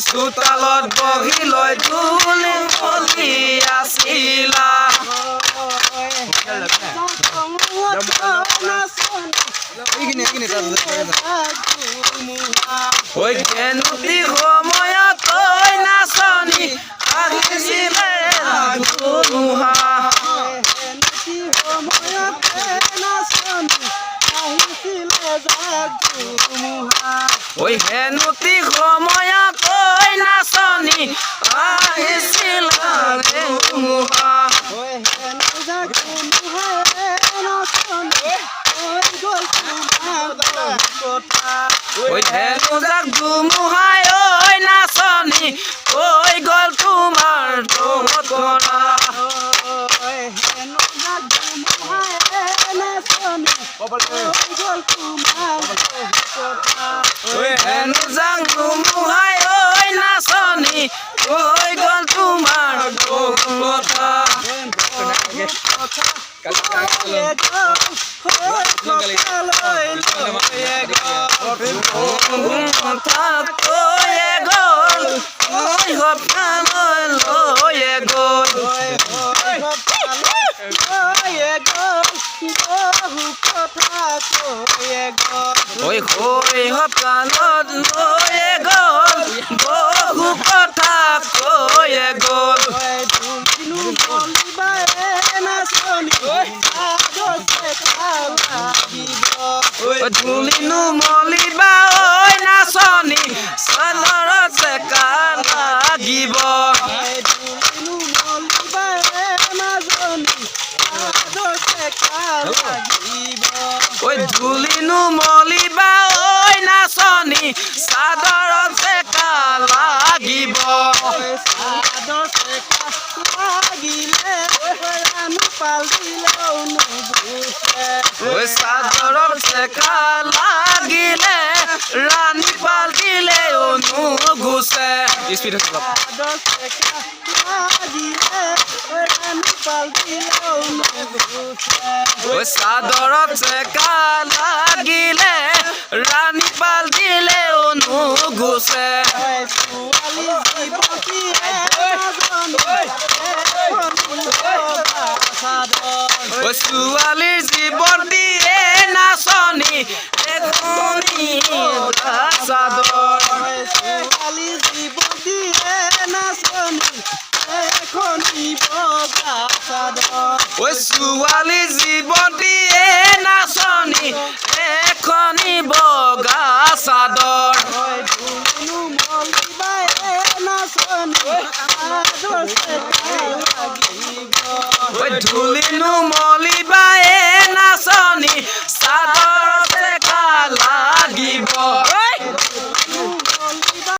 চোতালত বহি লৈ ধুলি মলি আছিলা ঐ কেনুতি সময়ত তই নাচনি আহিছিলে ধুমুহা ঐ হেনুতি সময়ত তই নাচনি আহিছিলা ধুমুহা ঐ হেনু যাক ধুমুহাই ঐ নাচনি কৈ গ'ল তোমাৰ কথা হেনু যাক ধুমুহাই ঐ নাচনি কৈ গ'ল তোমাৰ কথা ঐ শৈশৱ কালত লৈয়ে গ'ল বহু কথা কৈয়ে গ'ল ধুলিনো মলিবা ঐ নাচনি চাদৰত চেকা লাগিব ঐ ধুলিনো মলিবা ঐ নাচনি চাদৰত চেকা লাগিব ঐ চাদৰত চেকা লাগিলে ৰাণী পাল দিলেও নুগুচে স্পীড হৈছে ঐ চাদৰত চেকা লাগিলে ৰাণী পাল দিলেও নুগুচে ঐ ছোৱালীৰ জীৱন দিয়ে নাচনি এখনি চাদৰ ঐ ছোৱালী জীৱন দিয়ে নাচনি এখনি বগা চাদৰ ঐ ধুলিনো মলি